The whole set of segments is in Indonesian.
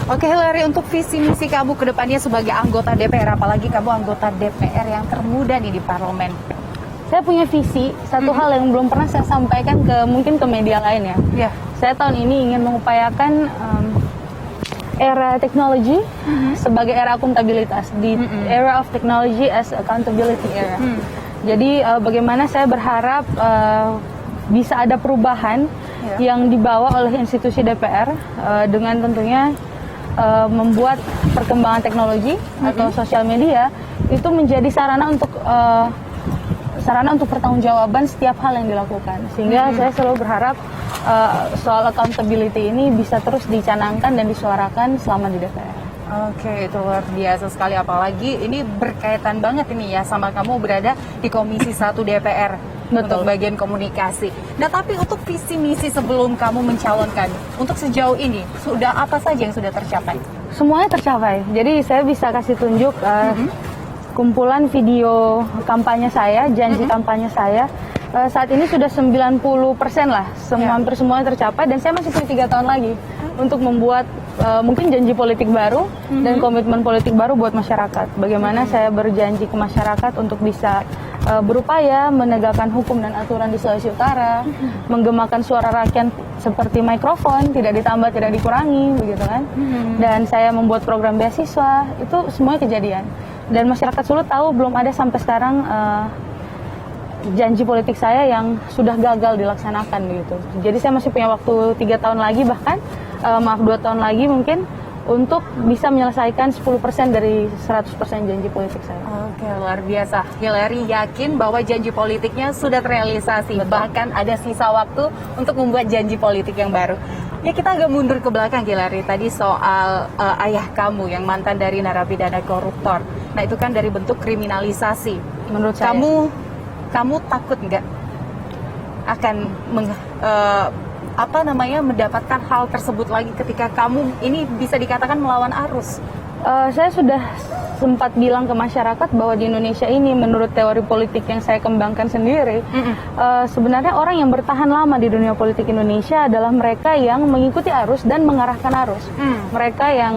Oke Hillary, untuk visi misi kamu ke depannya sebagai anggota DPR, apalagi kamu anggota DPR yang termuda nih di parlemen. Saya punya visi, satu hal yang belum pernah saya sampaikan mungkin ke media lain ya. Saya tahun ini ingin mengupayakan era teknologi sebagai era akuntabilitas, di era of technology as accountability era. Jadi bagaimana saya berharap bisa ada perubahan yang dibawa oleh institusi DPR dengan tentunya membuat perkembangan teknologi atau sosial media itu menjadi sarana untuk pertanggungjawaban setiap hal yang dilakukan. Sehingga saya selalu berharap soal accountability ini bisa terus dicanangkan dan disuarakan selama di DPR. Oke, itu luar biasa sekali, apalagi ini berkaitan banget ini ya sama kamu berada di Komisi 1 DPR. Betul. Untuk bagian komunikasi. Nah, tapi untuk visi misi sebelum kamu mencalonkan, untuk sejauh ini sudah apa saja yang sudah tercapai? Semuanya tercapai. Jadi saya bisa kasih tunjuk kumpulan video kampanye saya, janji kampanye saya. Saat ini sudah 90% lah, hampir semuanya tercapai, dan saya masih punya 3 tahun lagi untuk membuat mungkin janji politik baru dan komitmen politik baru buat masyarakat. Bagaimana saya berjanji ke masyarakat untuk bisa berupaya menegakkan hukum dan aturan di Sulawesi Utara, menggemakan suara rakyat seperti mikrofon, tidak ditambah, tidak dikurangi, begitu kan? Dan saya membuat program beasiswa, itu semuanya kejadian. Dan masyarakat Sulut tahu belum ada sampai sekarang janji politik saya yang sudah gagal dilaksanakan gitu. Jadi saya masih punya waktu 3 tahun lagi, bahkan 2 tahun lagi mungkin, untuk bisa menyelesaikan 10% dari 100% janji politik saya. Oke, luar biasa. Hillary yakin bahwa janji politiknya sudah terrealisasi. Betul. Bahkan ada sisa waktu untuk membuat janji politik yang baru. Ya, kita agak mundur ke belakang, Hillary. Tadi soal ayah kamu yang mantan dari narapidana koruptor. Nah, itu kan dari bentuk kriminalisasi. Menurut saya. Kamu takut nggak akan mendapatkan hal tersebut lagi ketika kamu ini bisa dikatakan melawan arus? Saya sudah sempat bilang ke masyarakat bahwa di Indonesia ini, menurut teori politik yang saya kembangkan sendiri, sebenarnya orang yang bertahan lama di dunia politik Indonesia adalah mereka yang mengikuti arus dan mengarahkan arus. Mereka yang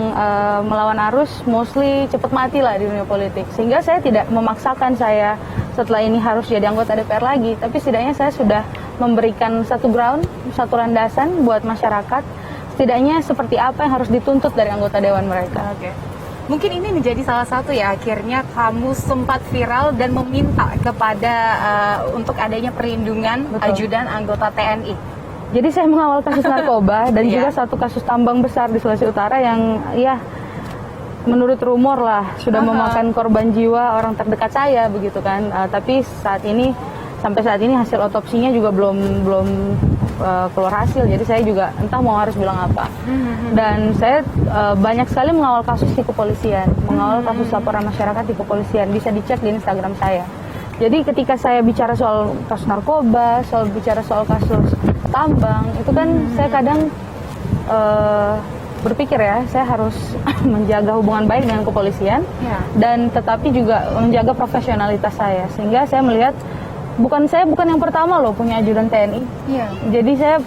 melawan arus mostly cepat mati lah di dunia politik. Sehingga saya tidak memaksakan saya setelah ini harus jadi anggota DPR lagi, tapi setidaknya saya sudah memberikan satu ground, satu landasan buat masyarakat, setidaknya seperti apa yang harus dituntut dari anggota dewan mereka. Oke. Mungkin ini menjadi salah satu ya, akhirnya kamu sempat viral dan meminta kepada untuk adanya perlindungan ajudan anggota TNI. Jadi saya mengawal kasus narkoba dan juga satu kasus tambang besar di Sulawesi Utara yang ya menurut rumor lah sudah memakan korban jiwa orang terdekat saya, begitu kan. Tapi sampai saat ini hasil otopsinya juga belum keluar hasil, jadi saya juga entah mau harus bilang apa. Dan saya banyak sekali mengawal kasus di kepolisian, mengawal kasus laporan masyarakat di kepolisian, bisa dicek di Instagram saya. Jadi ketika saya bicara soal kasus narkoba, bicara soal kasus tambang, itu kan saya kadang berpikir ya, saya harus menjaga hubungan baik dengan kepolisian, dan tetapi juga menjaga profesionalitas saya, sehingga saya melihat bukan yang pertama loh punya ajudan TNI. Jadi saya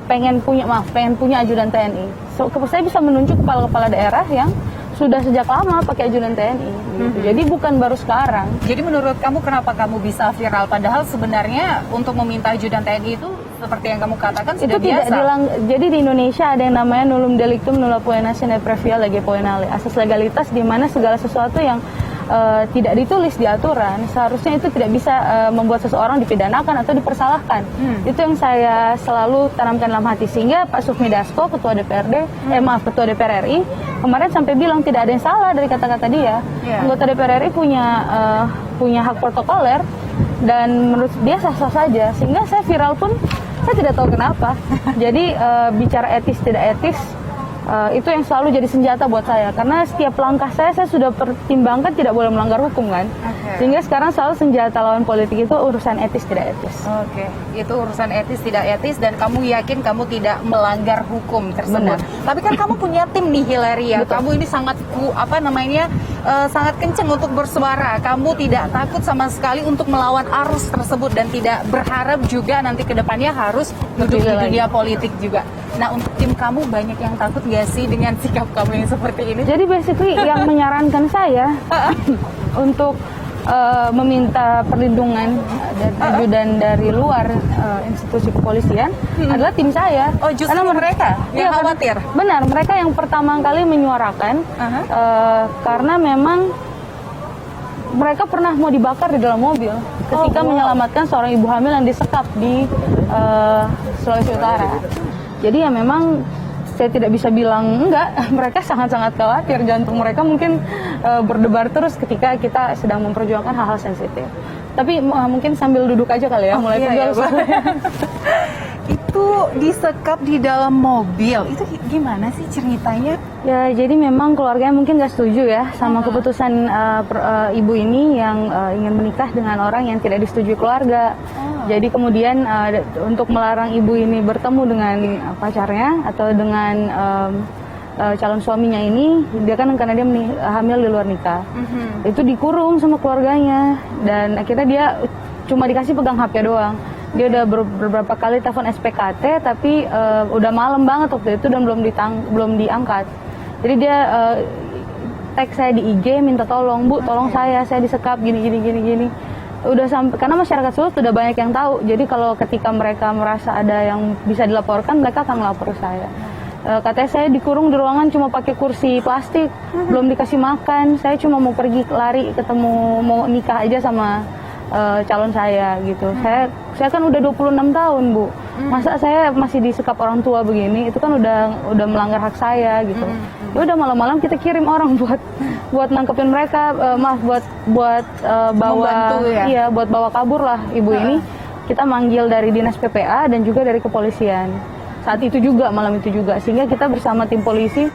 pengen punya ajudan TNI. Saya bisa menunjuk kepala-kepala daerah yang sudah sejak lama pakai ajudan TNI. Gitu. Jadi bukan baru sekarang. Jadi menurut kamu kenapa kamu bisa viral? Padahal sebenarnya untuk meminta ajudan TNI itu seperti yang kamu katakan sudah itu biasa. Jadi di Indonesia ada yang namanya nullum delictum nulla poena sine previa lege poenale, asas legalitas, di mana segala sesuatu yang tidak ditulis di aturan seharusnya itu tidak bisa membuat seseorang dipidanakan atau dipersalahkan. Itu yang saya selalu tanamkan dalam hati, sehingga Pak Sufmi Dasko, ketua ketua DPR RI kemarin sampai bilang tidak ada yang salah dari kata-kata dia. Anggota DPR RI punya hak protokoler dan menurut dia sah-sah saja, sehingga saya viral pun saya tidak tahu kenapa. Jadi bicara etis tidak etis, itu yang selalu jadi senjata buat saya, karena setiap langkah saya sudah pertimbangkan tidak boleh melanggar hukum kan. Sehingga sekarang selalu senjata lawan politik itu urusan etis tidak etis. Itu urusan etis tidak etis, dan kamu yakin kamu tidak melanggar hukum tersebut. Tapi kan kamu punya tim nih, Hillary ya. Kamu ini sangat sangat kenceng untuk bersuara. Kamu tidak takut sama sekali untuk melawan arus tersebut dan tidak berharap juga nanti ke depannya harus duduk di dunia politik juga. Nah, untuk tim kamu banyak yang takut gak sih dengan sikap kamu yang seperti ini? Jadi basically yang menyarankan saya untuk meminta perlindungan dan ajudan dari luar institusi kepolisian adalah tim saya. Oh, justru mereka yang khawatir? Benar, mereka yang pertama kali menyuarakan karena memang mereka pernah mau dibakar di dalam mobil ketika menyelamatkan seorang ibu hamil yang disekap di Sulawesi Utara. Jadi ya memang saya tidak bisa bilang enggak, mereka sangat-sangat khawatir, jantung mereka mungkin berdebar terus ketika kita sedang memperjuangkan hal-hal sensitif. Tapi mungkin sambil duduk aja kali ya, mulai pegal. Itu disekap di dalam mobil, itu gimana sih ceritanya? Ya, jadi memang keluarganya mungkin nggak setuju ya sama keputusan ibu ini yang ingin menikah dengan orang yang tidak disetujui keluarga. Jadi kemudian untuk melarang ibu ini bertemu dengan pacarnya atau dengan calon suaminya ini, dia kan karena dia hamil di luar nikah, itu dikurung sama keluarganya dan akhirnya dia cuma dikasih pegang HP doang. Dia udah beberapa kali telepon SPKT tapi udah malam banget waktu itu dan belum diangkat. Jadi dia tag saya di IG minta tolong, Bu, tolong saya disekap gini. Udah sampai, karena masyarakat Sulut udah banyak yang tahu. Jadi kalau ketika mereka merasa ada yang bisa dilaporkan, mereka akan melapor saya. Katanya saya dikurung di ruangan cuma pakai kursi plastik, belum dikasih makan. Saya cuma mau pergi lari ketemu, mau nikah aja sama calon saya gitu. Saya kan udah 26 tahun, Bu. Masa saya masih disekap orang tua begini? Itu kan udah melanggar hak saya gitu. Ya udah malam-malam kita kirim orang buat nangkepin mereka, buat bawa membantu, ya? Iya, buat bawa kabur lah ibu ini. Kita manggil dari Dinas PPA dan juga dari kepolisian. Saat itu juga, malam itu juga, sehingga kita bersama tim polisi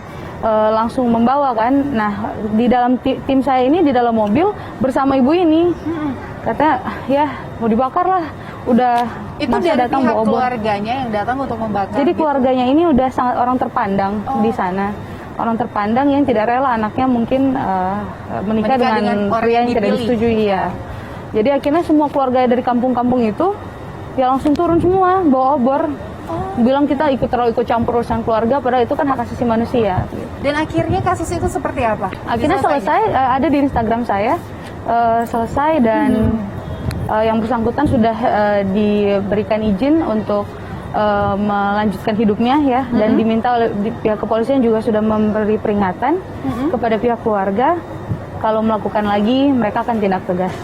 langsung membawa kan. Nah, di dalam tim saya ini di dalam mobil bersama ibu ini. Katanya ya mau dibakar lah, udah itu masa dari datang pihak bawa obor. keluarganya yang datang untuk membakar. Jadi gitu? keluarganya ini udah sangat orang terpandang di sana, orang terpandang yang tidak rela anaknya mungkin menikah dengan pria yang tidak disetujui ya. Jadi akhirnya semua keluarga dari kampung-kampung itu ya langsung turun semua bawa obor. Bilang kita terlalu ikut campur urusan keluarga, padahal itu kan hak asasi manusia. Dan akhirnya kasus itu seperti apa? Akhirnya selesai, ada di Instagram saya, selesai dan yang bersangkutan sudah diberikan izin untuk melanjutkan hidupnya ya, dan diminta oleh pihak kepolisian juga sudah memberi peringatan kepada pihak keluarga kalau melakukan lagi mereka akan tindak tegas.